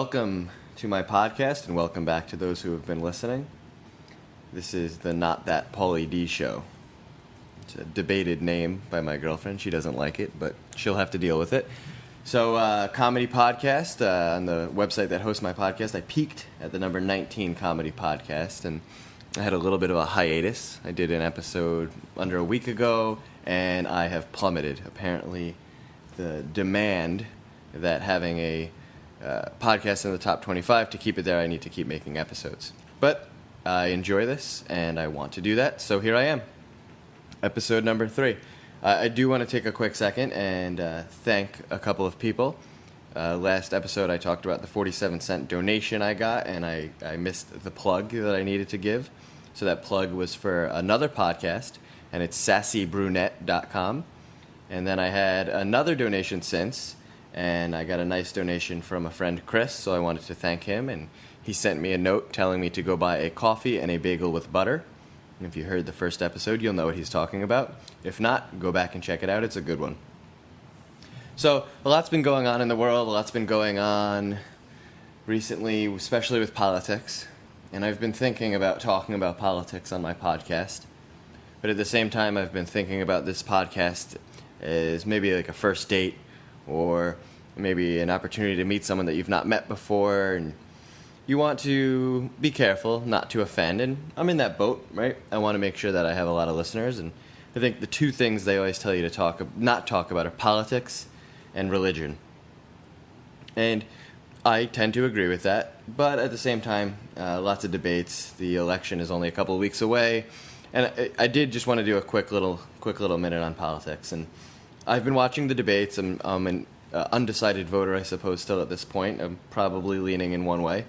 Welcome to my podcast, and welcome back to those who have been listening. This is the Not That Pauly D Show. It's a debated name by my girlfriend. She doesn't like it, but she'll have to deal with it. So, comedy podcast, on the website that hosts my podcast, I peaked at the number 19 comedy podcast, and I had a little bit of a hiatus. I did an episode under a week ago, and I have plummeted. Apparently, the demand that having a podcast in the top 25, to keep it there, I need to keep making episodes. But I enjoy this, and I want to do that, so here I am. Episode number 3. I do want to take a quick second and thank a couple of people. Last episode I talked about the 47-cent donation I got, and I missed the plug that I needed to give. So that plug was for another podcast, and it's sassybrunette.com. And then I had another donation since, and I got a nice donation from a friend, Chris, so I wanted to thank him, and he sent me a note telling me to go buy a coffee and a bagel with butter. And if you heard the first episode, you'll know what he's talking about. If not, go back and check it out. It's a good one. So, a lot's been going on in the world. A lot's been going on recently, especially with politics. And I've been thinking about talking about politics on my podcast. But at the same time, I've been thinking about this podcast as maybe like a first date, or maybe an opportunity to meet someone that you've not met before, and you want to be careful not to offend, and I'm in that boat, right? I want to make sure that I have a lot of listeners, and I think the two things they always tell you to not talk about are politics and religion. And I tend to agree with that, but at the same time, lots of debates. The election is only a couple of weeks away, and I did just want to do a quick little minute on politics. And I've been watching the debates. I'm an undecided voter, I suppose, still at this point. I'm probably leaning in one way,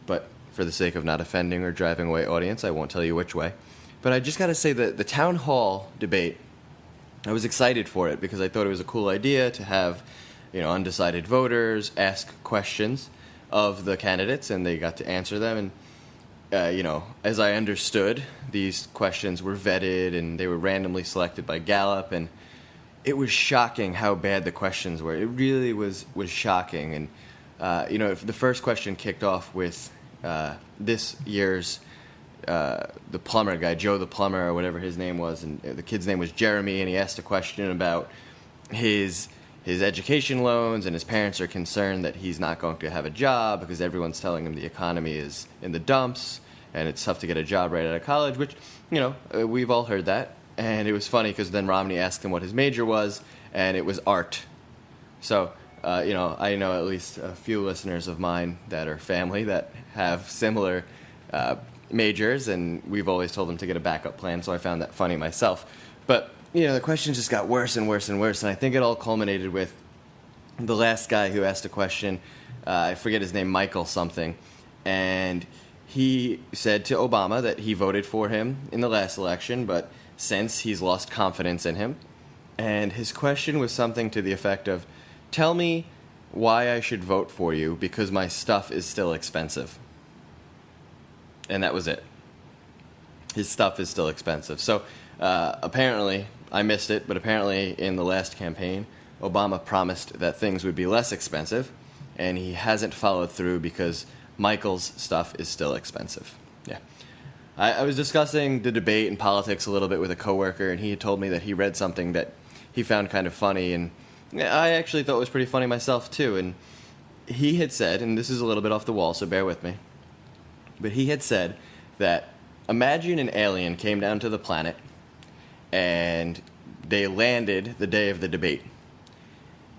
but for the sake of not offending or driving away audience, I won't tell you which way. But I just got to say that the town hall debate, I was excited for it because I thought it was a cool idea to have, undecided voters ask questions of the candidates, and they got to answer them. And as I understood, these questions were vetted and they were randomly selected by Gallup, and it was shocking how bad the questions were. It really was shocking. And, if the first question kicked off with this year's the plumber guy, Joe the plumber, or whatever his name was, and the kid's name was Jeremy, and he asked a question about his education loans, and his parents are concerned that he's not going to have a job because everyone's telling him the economy is in the dumps, and it's tough to get a job right out of college, which, we've all heard that. And it was funny because then Romney asked him what his major was, and it was art. So, I know at least a few listeners of mine that are family that have similar majors, and we've always told them to get a backup plan, so I found that funny myself. But, the questions just got worse and worse and worse, and I think it all culminated with the last guy who asked a question. I forget his name, Michael something, and he said to Obama that he voted for him in the last election, but since he's lost confidence in him. And his question was something to the effect of, tell me why I should vote for you because my stuff is still expensive. And that was it. His stuff is still expensive. So apparently, I missed it, but apparently in the last campaign, Obama promised that things would be less expensive, and he hasn't followed through because Michael's stuff is still expensive. Yeah. I was discussing the debate and politics a little bit with a coworker, and he had told me that he read something that he found kind of funny, and I actually thought it was pretty funny myself too. And he had said, and this is a little bit off the wall, so bear with me, but he had said that imagine an alien came down to the planet and they landed the day of the debate.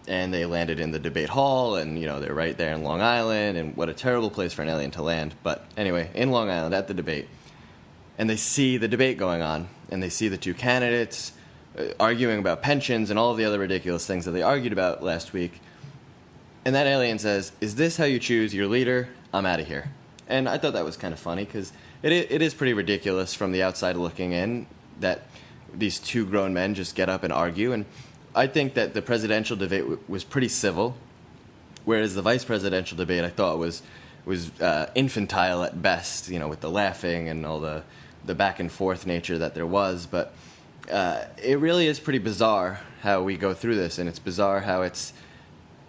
And they landed in the debate hall, and, they're right there in Long Island, and what a terrible place for an alien to land. But anyway, in Long Island at the debate, and they see the debate going on, and they see the two candidates arguing about pensions and all of the other ridiculous things that they argued about last week. And that alien says, "Is this how you choose your leader? I'm out of here." And I thought that was kind of funny because it is pretty ridiculous from the outside looking in that these two grown men just get up and argue. And I think that the presidential debate was pretty civil, whereas the vice presidential debate I thought was infantile at best, with the laughing and all the back and forth nature that there was. But it really is pretty bizarre how we go through this, and it's bizarre how it's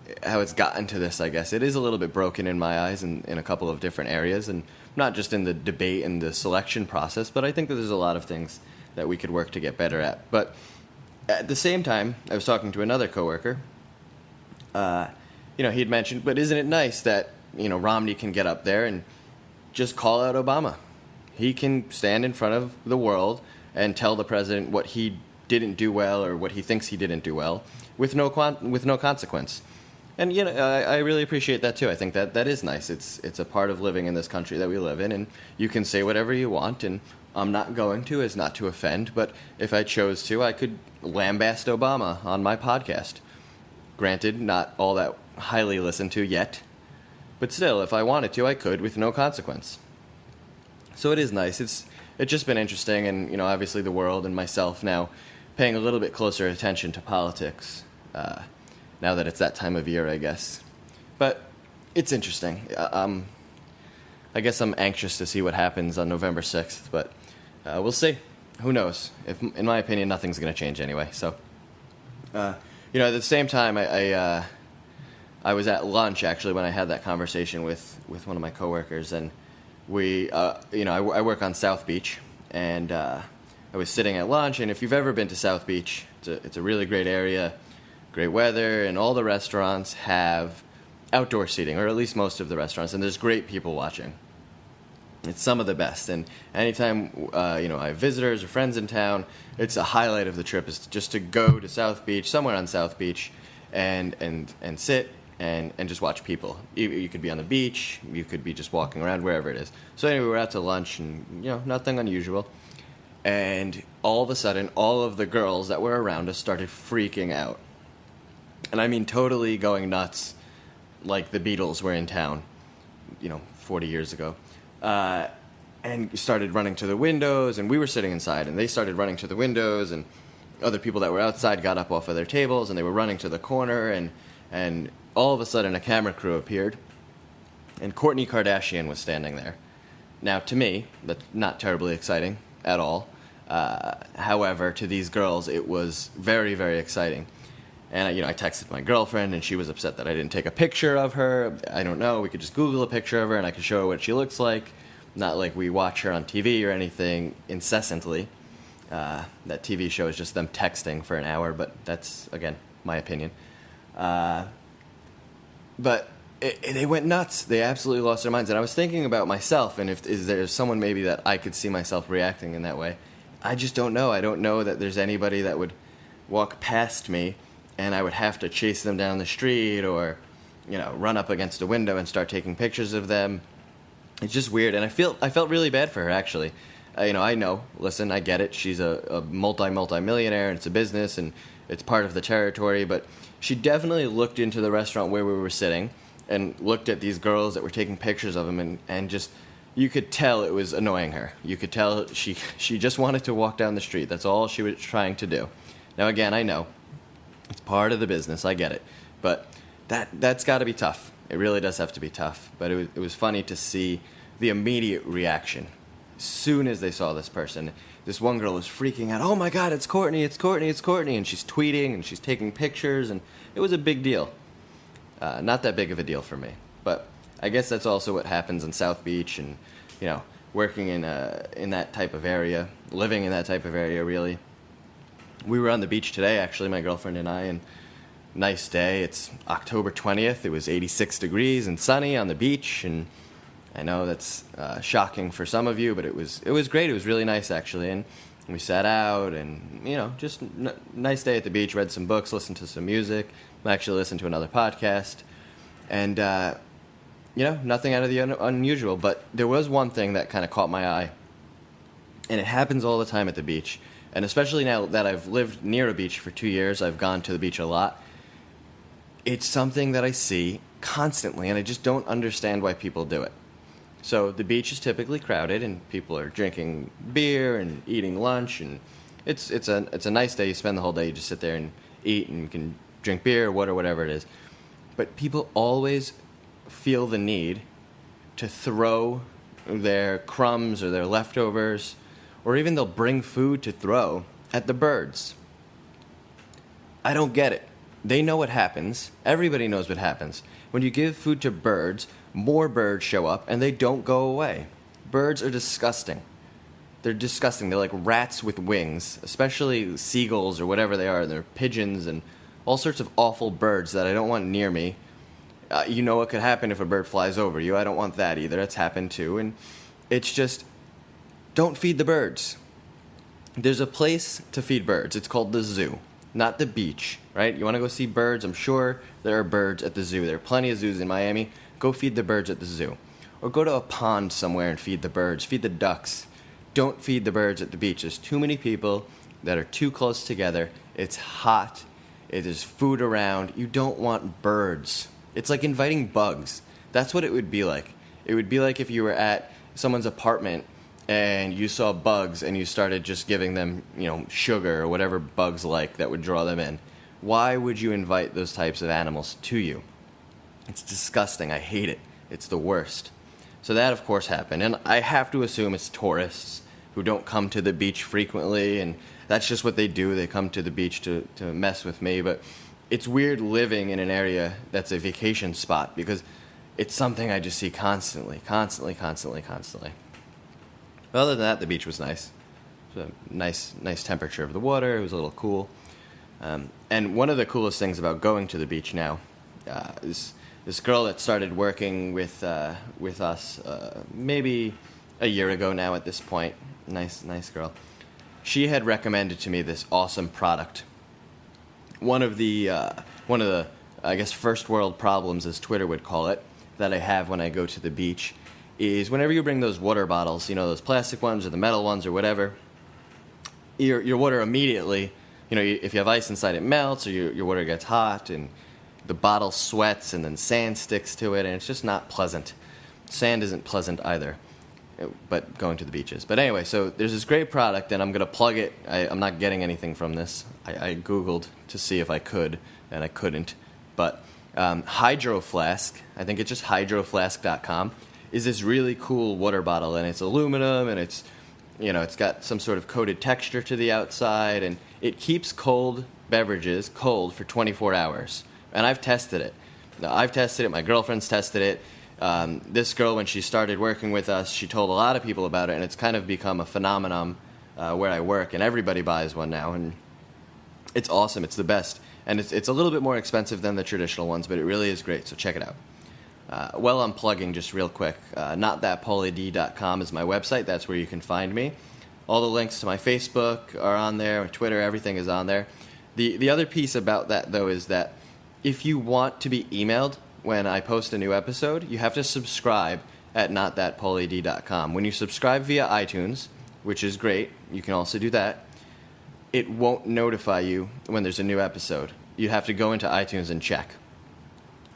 it's gotten to this, I guess. It is a little bit broken in my eyes in a couple of different areas, and not just in the debate and the selection process, but I think that there's a lot of things that we could work to get better at. But at the same time, I was talking to another coworker. He'd mentioned, but isn't it nice that, Romney can get up there and just call out Obama? He can stand in front of the world and tell the president what he didn't do well or what he thinks he didn't do well with no consequence. And I really appreciate that too. I think that is nice. It's a part of living in this country that we live in, and you can say whatever you want, and I'm not going to, as not to offend, but if I chose to, I could lambast Obama on my podcast. Granted, not all that highly listened to yet, but still, if I wanted to, I could with no consequence. So it is nice. It's just been interesting, and obviously the world and myself now paying a little bit closer attention to politics now that it's that time of year, I guess. But it's interesting. I guess I'm anxious to see what happens on November 6th, but we'll see. Who knows? In my opinion, nothing's going to change anyway. So, at the same time, I was at lunch, actually, when I had that conversation with one of my coworkers, and we, I work on South Beach, and I was sitting at lunch, and if you've ever been to South Beach, it's a really great area, great weather, and all the restaurants have outdoor seating, or at least most of the restaurants, and there's great people watching. It's some of the best, and anytime I have visitors or friends in town, it's a highlight of the trip is just to go to South Beach, somewhere on South Beach, and sit and just watch people. You could be on the beach, you could be just walking around, wherever it is. So anyway, we're out to lunch, and nothing unusual. And all of a sudden, all of the girls that were around us started freaking out. And I mean totally going nuts, like the Beatles were in town, 40 years ago. And started running to the windows, and we were sitting inside, and they started running to the windows, and other people that were outside got up off of their tables, and they were running to the corner, and all of a sudden a camera crew appeared, and Kourtney Kardashian was standing there. Now, to me, that's not terribly exciting at all. However, to these girls, it was very, very exciting. And, I texted my girlfriend, and she was upset that I didn't take a picture of her. I don't know. We could just Google a picture of her, and I could show her what she looks like. Not like we watch her on TV or anything incessantly. That TV show is just them texting for an hour, but that's, again, my opinion. But they went nuts. They absolutely lost their minds. And I was thinking about myself, and is there someone maybe that I could see myself reacting in that way. I just don't know. I don't know that there's anybody that would walk past me and I would have to chase them down the street or, run up against a window and start taking pictures of them. It's just weird, and I felt really bad for her, actually. I know, listen, I get it. She's a multi-millionaire, and it's a business, and it's part of the territory, but she definitely looked into the restaurant where we were sitting and looked at these girls that were taking pictures of them, and just, you could tell it was annoying her. You could tell she just wanted to walk down the street. That's all she was trying to do. Now, again, I know. It's part of the business, I get it. But that's got to be tough. It really does have to be tough. But it was funny to see the immediate reaction. As soon as they saw this person, this one girl was freaking out, "Oh my God, it's Kourtney, it's Kourtney, it's Kourtney," and she's tweeting and she's taking pictures, and it was a big deal. Not that big of a deal for me. But I guess that's also what happens in South Beach and, working in that type of area, living in that type of area, really. We were on the beach today, actually, my girlfriend and I, and nice day. It's October 20th. It was 86 degrees and sunny on the beach, and I know that's shocking for some of you, but it was great. It was really nice, actually, and we sat out and, just nice day at the beach, read some books, listened to some music. I actually listened to another podcast, and, nothing out of the unusual, but there was one thing that kind of caught my eye, and it happens all the time at the beach. And especially now that I've lived near a beach for 2 years, I've gone to the beach a lot. It's something that I see constantly, and I just don't understand why people do it. So the beach is typically crowded, and people are drinking beer and eating lunch, and it's a nice day. You spend the whole day, you just sit there and eat, and you can drink beer or whatever it is. But people always feel the need to throw their crumbs or their leftovers, or even they'll bring food to throw at the birds. I don't get it. They know what happens. Everybody knows what happens. When you give food to birds, more birds show up and they don't go away. Birds are disgusting. They're disgusting. They're like rats with wings, especially seagulls or whatever they are. They're pigeons and all sorts of awful birds that I don't want near me. You know what could happen if a bird flies over you. I don't want that either. That's happened too. And it's just, don't feed the birds. There's a place to feed birds. It's called the zoo, not the beach, right? You want to go see birds? I'm sure there are birds at the zoo. There are plenty of zoos in Miami. Go feed the birds at the zoo. Or go to a pond somewhere and feed the birds. Feed the ducks. Don't feed the birds at the beach. There's too many people that are too close together. It's hot. There's food around. You don't want birds. It's like inviting bugs. That's what it would be like. It would be like if you were at someone's apartment and you saw bugs and you started just giving them, sugar or whatever bugs like that would draw them in. Why would you invite those types of animals to you? It's disgusting. I hate it. It's the worst. So that, of course, happened. And I have to assume it's tourists who don't come to the beach frequently, and that's just what they do. They come to the beach to mess with me. But it's weird living in an area that's a vacation spot because it's something I just see constantly. But other than that, the beach was nice. It was a nice temperature of the water. It was a little cool. And one of the coolest things about going to the beach now is this girl that started working with us maybe a year ago now at this point. Nice girl. She had recommended to me this awesome product. One of the I guess first world problems, as Twitter would call it, that I have when I go to the beach is whenever you bring those water bottles, those plastic ones or the metal ones or whatever, your water immediately, if you have ice inside, it melts, or your water gets hot and the bottle sweats and then sand sticks to it, and it's just not pleasant. Sand isn't pleasant either, but going to the beaches. But anyway, so there's this great product, and I'm going to plug it. I'm not getting anything from this. I Googled to see if I could, and I couldn't. But Hydro Flask, I think it's just hydroflask.com, is this really cool water bottle, and it's aluminum, and it's got some sort of coated texture to the outside, and it keeps cold beverages cold for 24 hours. And I've tested it. My girlfriend's tested it. This girl, when she started working with us, she told a lot of people about it, and it's kind of become a phenomenon where I work, and everybody buys one now, and it's awesome. It's the best. And it's a little bit more expensive than the traditional ones, but it really is great, so check it out. Well, I'm plugging just real quick. NotThatPaulyD.com is my website. That's where you can find me. All the links to my Facebook are on there, my Twitter, everything is on there. The other piece about that, though, is that if you want to be emailed when I post a new episode, you have to subscribe at NotThatPaulyD.com. When you subscribe via iTunes, which is great, you can also do that, it won't notify you when there's a new episode. You have to go into iTunes and check.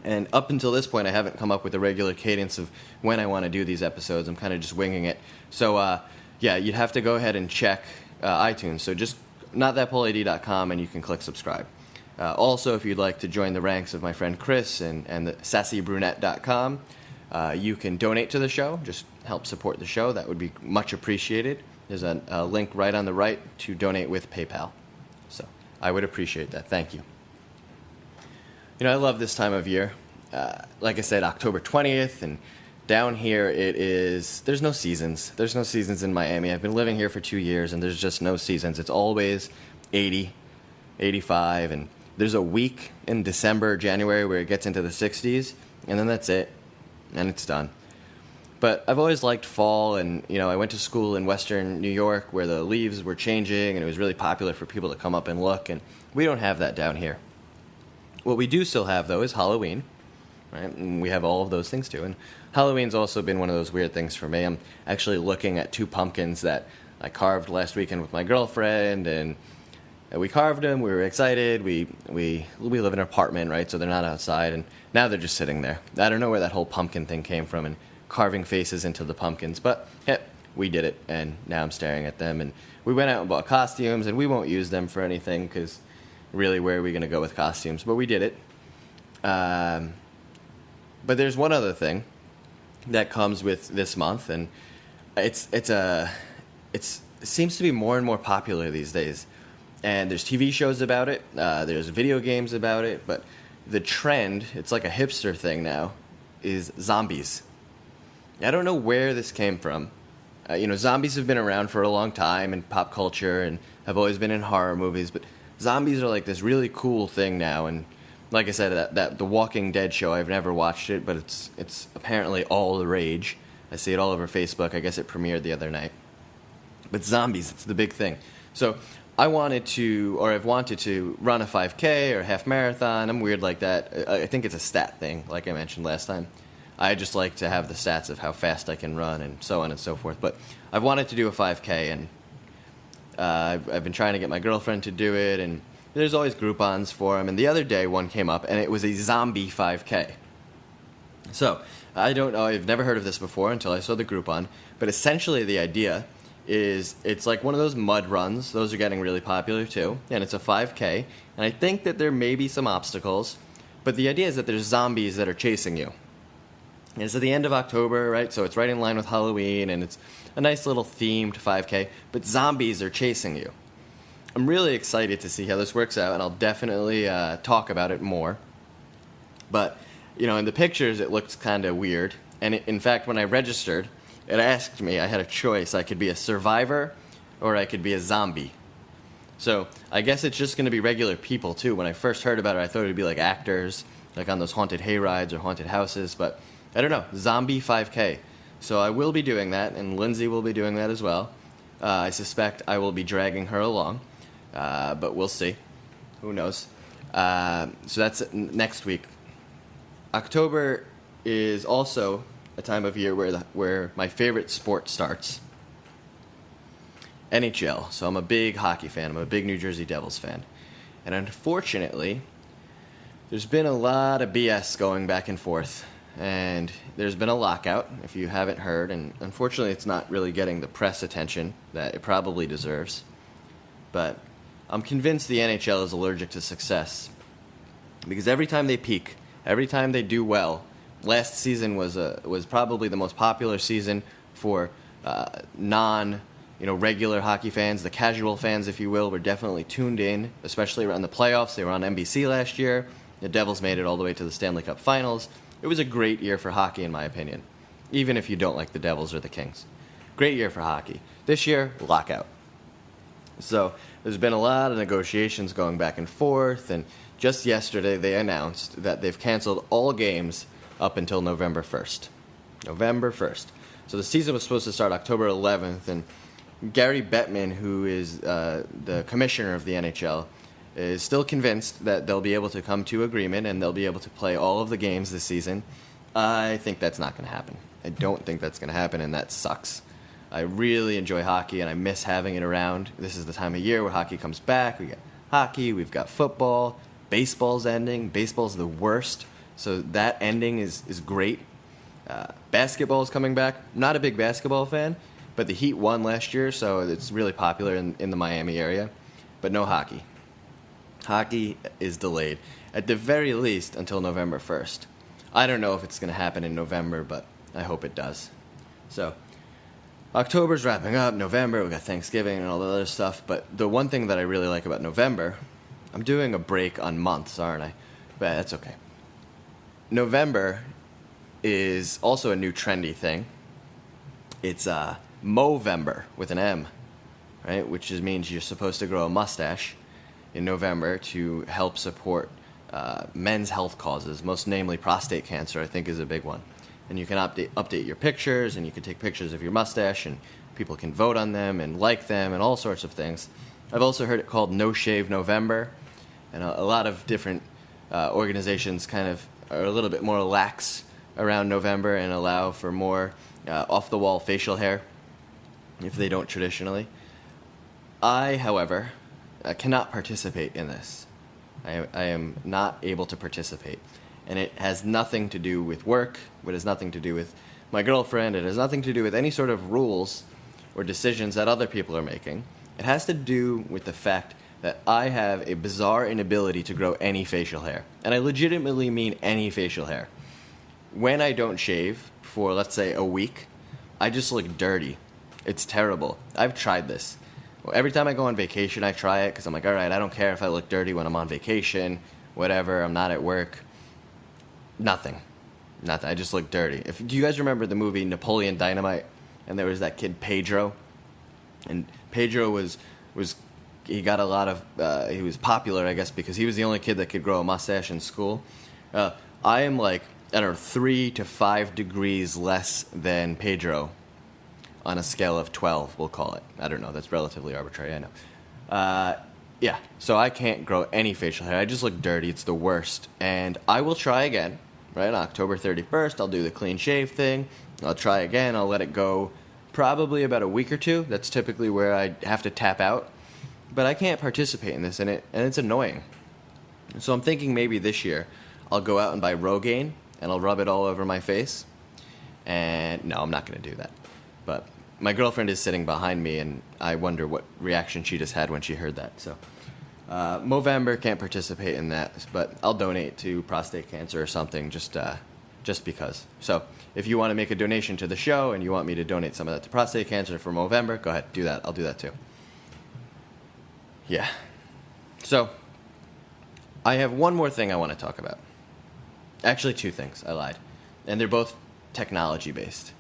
And up until this point, I haven't come up with a regular cadence of when I want to do these episodes. I'm kind of just winging it. So, you'd have to go ahead and check iTunes. So just notthatpaulyd.com, and you can click subscribe. Also, if you'd like to join the ranks of my friend Chris and the sassybrunette.com, you can donate to the show. Just help support the show. That would be much appreciated. There's a link right on the right to donate with PayPal. So I would appreciate that. Thank you. I love this time of year. Like I said, October 20th, and down here there's no seasons. There's no seasons in Miami. I've been living here for 2 years, and there's just no seasons. It's always 80, 85, and there's a week in December, January where it gets into the 60s, and then that's it, and it's done. But I've always liked fall, and I went to school in Western New York where the leaves were changing, and it was really popular for people to come up and look, and we don't have that down here. What we do still have, though, is Halloween, right? And we have all of those things, too. And Halloween's also been one of those weird things for me. I'm actually looking at 2 pumpkins that I carved last weekend with my girlfriend, and we carved them. We were excited. We live in an apartment, right? So they're not outside, and now they're just sitting there. I don't know where that whole pumpkin thing came from and carving faces into the pumpkins, but we did it, and now I'm staring at them. And we went out and bought costumes, and we won't use them for anything because really, where are we going to go with costumes? But we did it. But there's one other thing that comes with this month, and it seems to be more and more popular these days. And there's TV shows about it, there's video games about it, but the trend, it's like a hipster thing now, is zombies. I don't know where this came from. Zombies have been around for a long time in pop culture and have always been in horror movies, but zombies are like this really cool thing now. And like I said, that The Walking Dead show, I've never watched it, but it's apparently all the rage. I see it all over Facebook. I guess it premiered the other night. But zombies, it's the big thing. So I've wanted to run a 5K or a half marathon. I'm weird like that. I think it's a stat thing, like I mentioned last time. I just like to have the stats of how fast I can run and so on and so forth. But I've wanted to do a 5K, and I've been trying to get my girlfriend to do it, and there's always Groupons for them. And the other day, one came up, and it was a zombie 5K. So I don't know. I've never heard of this before until I saw the Groupon. But essentially, the idea is it's like one of those mud runs. Those are getting really popular too, and it's a 5K. And I think that there may be some obstacles, but the idea is that there's zombies that are chasing you. And it's at the end of October, right? So it's right in line with Halloween, and it's a nice little themed 5K, but zombies are chasing you. I'm really excited to see how this works out, and I'll definitely talk about it more. But, in the pictures, it looks kind of weird. And in fact, when I registered, it asked me, I had a choice. I could be a survivor or I could be a zombie. So I guess it's just going to be regular people, too. When I first heard about it, I thought it would be like actors, like on those haunted hayrides or haunted houses. But I don't know, zombie 5K. So I will be doing that, and Lindsay will be doing that as well. I suspect I will be dragging her along, but we'll see. Who knows? So that's next week. October is also a time of year where my favorite sport starts. NHL. So I'm a big hockey fan. I'm a big New Jersey Devils fan. And unfortunately, there's been a lot of BS going back and forth. And there's been a lockout, if you haven't heard. And unfortunately, it's not really getting the press attention that it probably deserves. But I'm convinced the NHL is allergic to success. Because every time they peak, every time they do well, last season was probably the most popular season for regular hockey fans. The casual fans, if you will, were definitely tuned in, especially around the playoffs. They were on NBC last year. The Devils made it all the way to the Stanley Cup Finals. It was a great year for hockey, in my opinion, even if you don't like the Devils or the Kings. Great year for hockey. This year, lockout. So there's been a lot of negotiations going back and forth, and just yesterday they announced that they've canceled all games up until November 1st. November 1st. So the season was supposed to start October 11th, and Gary Bettman, who is the commissioner of the NHL, is still convinced that they'll be able to come to agreement and they'll be able to play all of the games this season. I think that's not going to happen. I don't think that's going to happen, and that sucks. I really enjoy hockey, and I miss having it around. This is the time of year where hockey comes back. We got hockey, we've got football, baseball's ending. Baseball's the worst, so that ending is great. Basketball's coming back. I'm not a big basketball fan, but the Heat won last year, so it's really popular in the Miami area. But no hockey. Hockey is delayed, at the very least, until November 1st. I don't know if it's going to happen in November, but I hope it does. So, October's wrapping up, November, we got Thanksgiving and all the other stuff, but the one thing that I really like about November, I'm doing a break on months, aren't I? But that's okay. November is also a new trendy thing. It's Movember with an M, right? Which means you're supposed to grow a mustache in November to help support men's health causes, most namely prostate cancer, I think is a big one. And you can update your pictures, and you can take pictures of your mustache, and people can vote on them and like them and all sorts of things. I've also heard it called No Shave November, and a lot of different organizations kind of are a little bit more lax around November and allow for more off-the-wall facial hair if they don't traditionally. I, however, cannot participate in this. I am not able to participate. And it has nothing to do with work. It has nothing to do with my girlfriend. It has nothing to do with any sort of rules or decisions that other people are making. It has to do with the fact that I have a bizarre inability to grow any facial hair. And I legitimately mean any facial hair. When I don't shave for, let's say, a week, I just look dirty. It's terrible. I've tried this. Every time I go on vacation, I try it because I'm like, all right, I don't care if I look dirty when I'm on vacation, whatever, I'm not at work. Nothing. I just look dirty. Do you guys remember the movie Napoleon Dynamite? And there was that kid Pedro. And Pedro was he got a lot of, he was popular, I guess, because he was the only kid that could grow a mustache in school. I am like, I don't know, 3 to 5 degrees less than Pedro on a scale of 12, we'll call it. I don't know, that's relatively arbitrary, I know. Yeah, so I can't grow any facial hair. I just look dirty. It's the worst. And I will try again, right? On October 31st, I'll do the clean shave thing. I'll try again. I'll let it go probably about a week or two. That's typically where I have to tap out. But I can't participate in this, and it's annoying. So I'm thinking maybe this year I'll go out and buy Rogaine, and I'll rub it all over my face. And no, I'm not going to do that. But my girlfriend is sitting behind me, and I wonder what reaction she just had when she heard that. So Movember, can't participate in that, but I'll donate to prostate cancer or something just because. So if you want to make a donation to the show and you want me to donate some of that to prostate cancer for Movember, go ahead, do that. I'll do that too. Yeah. So I have one more thing I want to talk about. Actually, 2 things. I lied. And they're both technology-based.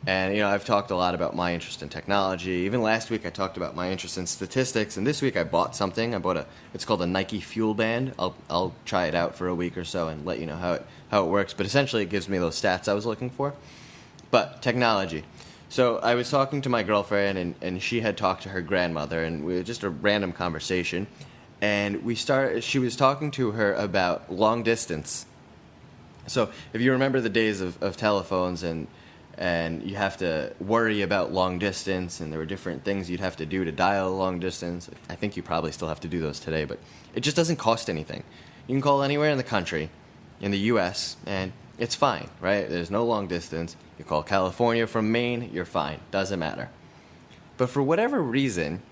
And, I've talked a lot about my interest in technology. Even last week I talked about my interest in statistics. And this week I bought something. It's called a Nike Fuel Band. I'll try it out for a week or so and let you know how it works. But essentially it gives me those stats I was looking for. But technology. So I was talking to my girlfriend, and she had talked to her grandmother, and we had just a random conversation. And she was talking to her about long distance. So if you remember the days of telephones and you have to worry about long distance, and there were different things you'd have to do to dial long distance. I think you probably still have to do those today, but it just doesn't cost anything. You can call anywhere in the country, in the U.S., and it's fine, right? There's no long distance. You call California from Maine, you're fine. Doesn't matter. But for whatever reason,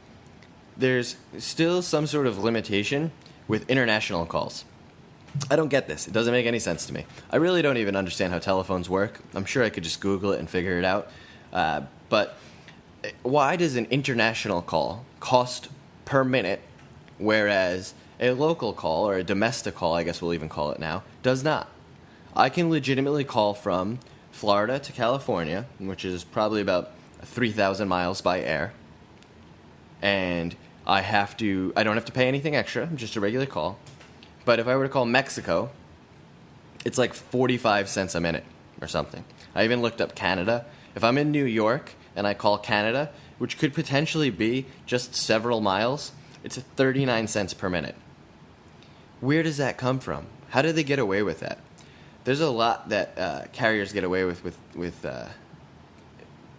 there's still some sort of limitation with international calls. I don't get this. It doesn't make any sense to me. I really don't even understand how telephones work. I'm sure I could just Google it and figure it out. But why does an international call cost per minute, whereas a local call, or a domestic call, I guess we'll even call it now, does not? I can legitimately call from Florida to California, which is probably about 3,000 miles by air, and I don't have to pay anything extra, just a regular call. But if I were to call Mexico, it's like 45 cents a minute or something. I even looked up Canada. If I'm in New York and I call Canada, which could potentially be just several miles, it's 39 cents per minute. Where does that come from? How do they get away with that? There's a lot that carriers get away with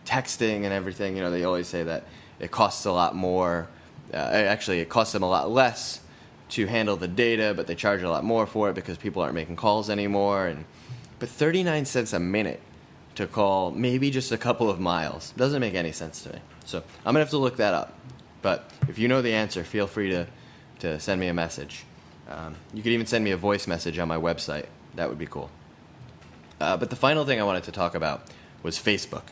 texting and everything. They always say that it costs a lot more. Actually, it costs them a lot less to handle the data, but they charge a lot more for it because people aren't making calls anymore. But 39 cents a minute to call maybe just a couple of miles doesn't make any sense to me. So I'm going to have to look that up. But if you know the answer, feel free to send me a message. You could even send me a voice message on my website. That would be cool. But the final thing I wanted to talk about was Facebook.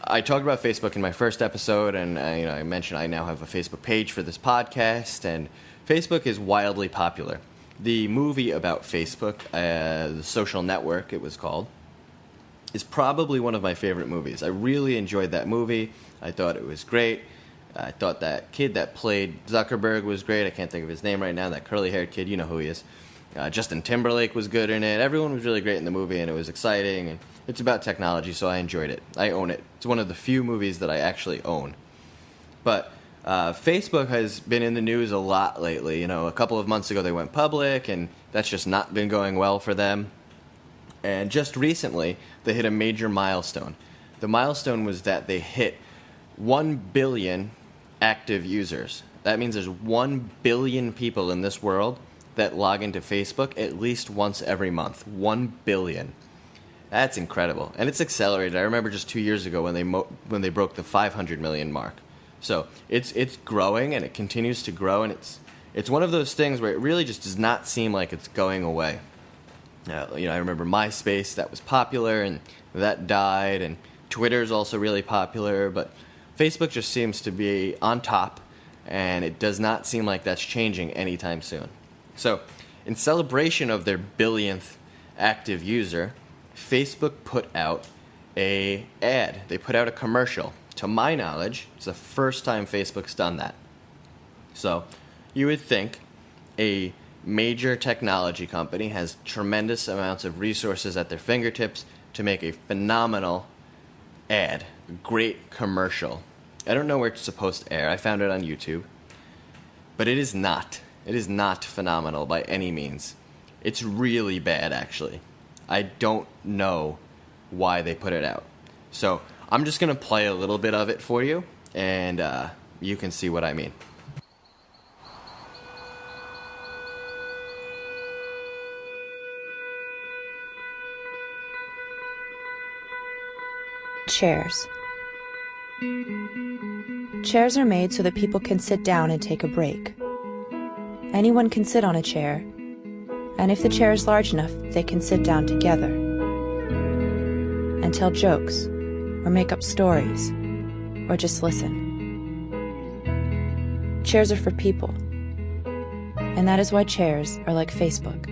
I talked about Facebook in my first episode, and I mentioned I now have a Facebook page for this podcast, and Facebook is wildly popular. The movie about Facebook, The Social Network it was called, is probably one of my favorite movies. I really enjoyed that movie. I thought it was great. I thought that kid that played Zuckerberg was great. I can't think of his name right now, that curly-haired kid, you know who he is. Justin Timberlake was good in it. Everyone was really great in the movie, and it was exciting. And it's about technology, so I enjoyed it. I own it. It's one of the few movies that I actually own. But Facebook has been in the news a lot lately. A couple of months ago they went public, and that's just not been going well for them. And just recently, they hit a major milestone. The milestone was that they hit 1 billion active users. That means there's 1 billion people in this world that log into Facebook at least once every month. 1 billion. That's incredible. And it's accelerated. I remember just 2 years ago when they broke the 500 million mark. So it's growing, and it continues to grow, and it's one of those things where it really just does not seem like it's going away. I remember MySpace, that was popular, and that died, and Twitter's also really popular, but Facebook just seems to be on top, and it does not seem like that's changing anytime soon. So, in celebration of their billionth active user, Facebook put out a ad. They put out a commercial. To my knowledge, it's the first time Facebook's done that. So, you would think a major technology company has tremendous amounts of resources at their fingertips to make a phenomenal ad, a great commercial. I don't know where it's supposed to air. I found it on YouTube. But it is not. It is not phenomenal by any means. It's really bad, actually. I don't know why they put it out. So I'm just going to play a little bit of it for you, and you can see what I mean. Chairs. Chairs are made so that people can sit down and take a break. Anyone can sit on a chair, and if the chair is large enough, they can sit down together and tell jokes, or make up stories, or just listen. Chairs are for people, and that is why chairs are like Facebook.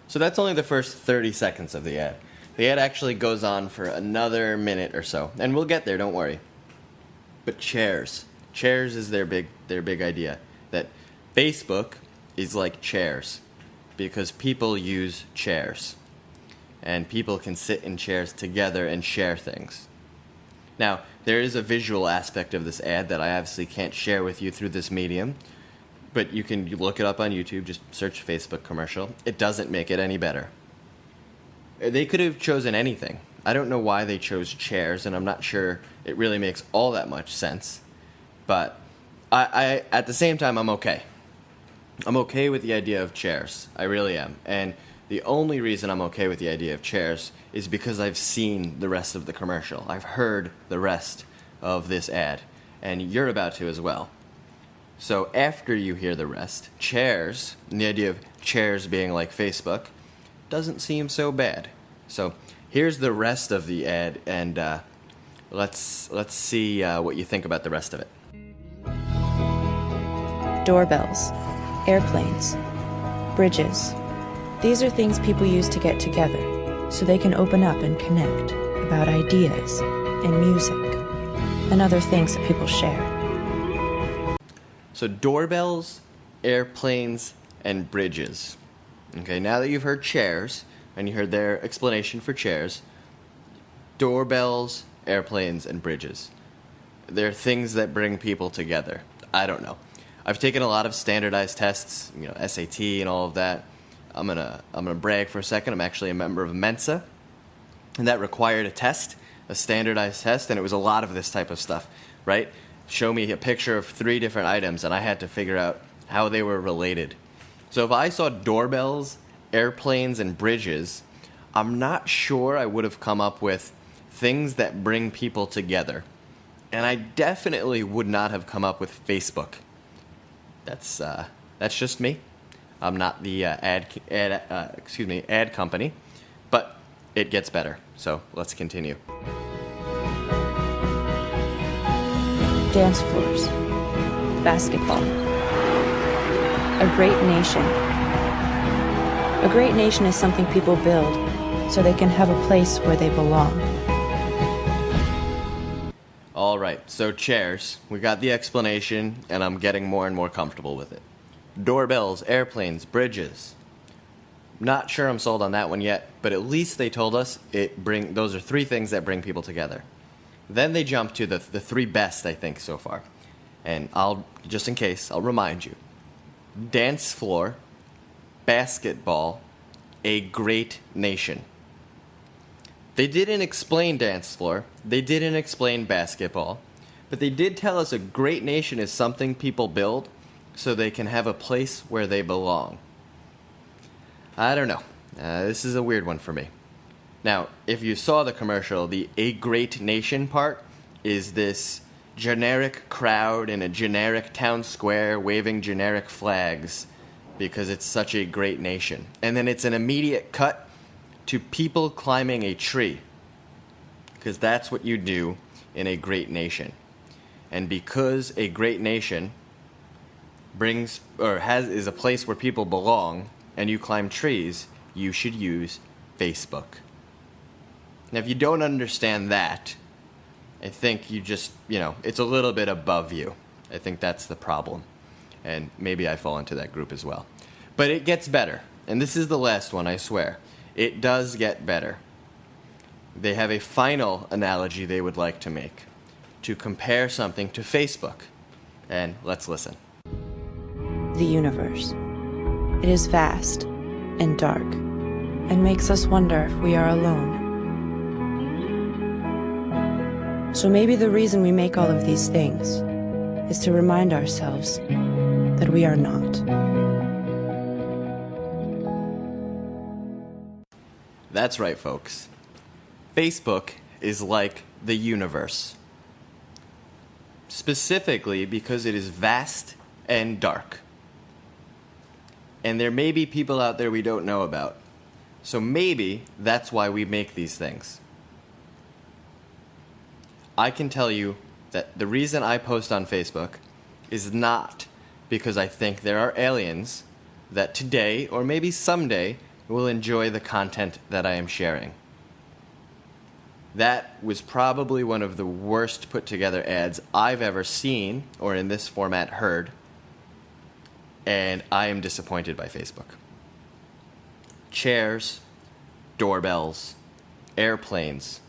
So that's only the first 30 seconds of the ad. The ad actually goes on for another minute or so, and we'll get there, don't worry. But chairs. Chairs is their big idea, that Facebook is like chairs, because people use chairs, and people can sit in chairs together and share things. Now, there is a visual aspect of this ad that I obviously can't share with you through this medium, but you can look it up on YouTube, just search Facebook commercial. It doesn't make it any better. They could have chosen anything. I don't know why they chose chairs, and I'm not sure it really makes all that much sense. But I at the same time, I'm okay. I'm okay with the idea of chairs. I really am. And the only reason I'm okay with the idea of chairs is because I've seen the rest of the commercial. I've heard the rest of this ad, and you're about to as well. So after you hear the rest, chairs, and the idea of chairs being like Facebook, doesn't seem so bad. So here's the rest of the ad, and let's see what you think about the rest of it. Doorbells, airplanes, bridges. These are things people use to get together, so they can open up and connect about ideas and music and other things that people share. So doorbells, airplanes, and bridges. Okay, now that you've heard chairs, and you heard their explanation for chairs, doorbells, airplanes, and bridges. They're things that bring people together. I don't know. I've taken a lot of standardized tests, SAT and all of that. I'm gonna brag for a second. I'm actually a member of Mensa, and that required a test, a standardized test, and it was a lot of this type of stuff, right? Show me a picture of 3 different items, and I had to figure out how they were related. So if I saw doorbells, airplanes, and bridges, I'm not sure I would have come up with things that bring people together. And I definitely would not have come up with Facebook. That's just me. I'm not the ad company, but it gets better. So let's continue. Dance floors, basketball, a great nation. A great nation is something people build so they can have a place where they belong. All right, so chairs. We got the explanation, and I'm getting more and more comfortable with it. Doorbells, airplanes, bridges. Not sure I'm sold on that one yet, but at least they told us those are 3 things that bring people together. Then they jump to the 3 best, I think, so far. And just in case, I'll remind you. Dance floor, basketball, a great nation. They didn't explain dance floor. They didn't explain basketball. But they did tell us a great nation is something people build so they can have a place where they belong. I don't know. This is a weird one for me. Now, if you saw the commercial, the a great nation part is this generic crowd in a generic town square waving generic flags because it's such a great nation. And then it's an immediate cut to people climbing a tree, because that's what you do in a great nation. And because a great nation is a place where people belong and you climb trees, you should use Facebook. Now, if you don't understand that, I think you just, it's a little bit above you. I think that's the problem. And maybe I fall into that group as well. But it gets better. And this is the last one, I swear. It does get better. They have a final analogy they would like to make to compare something to Facebook. And let's listen. The universe. It is vast and dark and makes us wonder if we are alone. So maybe the reason we make all of these things is to remind ourselves that we are not. That's right, folks. Facebook is like the universe. Specifically because it is vast and dark. And there may be people out there we don't know about. So maybe that's why we make these things. I can tell you that the reason I post on Facebook is not because I think there are aliens that today or maybe someday will enjoy the content that I am sharing. That was probably one of the worst put together ads I've ever seen or in this format heard. And I am disappointed by Facebook. Chairs, doorbells, airplanes,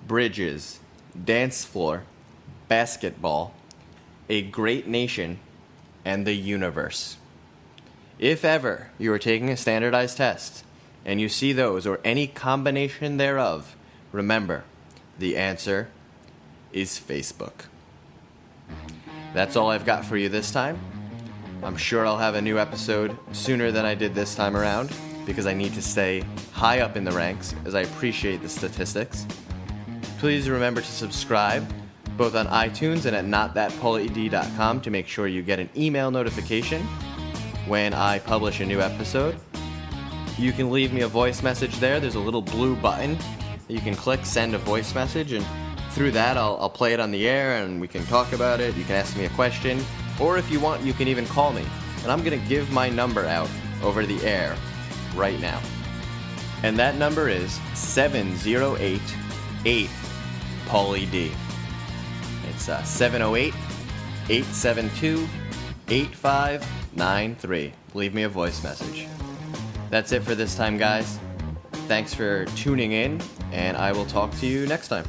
bridges, dance floor, basketball, a great nation, and the universe. If ever you are taking a standardized test and you see those or any combination thereof, remember, the answer is Facebook. That's all I've got for you this time. I'm sure I'll have a new episode sooner than I did this time around because I need to stay high up in the ranks as I appreciate the statistics. Please remember to subscribe both on iTunes and at notthatpaulyd.com to make sure you get an email notification when I publish a new episode. You can leave me a voice message there. There's a little blue button that you can click send a voice message, and through that I'll play it on the air and we can talk about it. You can ask me a question, or if you want, you can even call me. And I'm going to give my number out over the air right now. And that number is 708-8-PAULY-D. It's 708-872-8593. Leave me a voice message. That's it for this time, guys. Thanks for tuning in, and I will talk to you next time.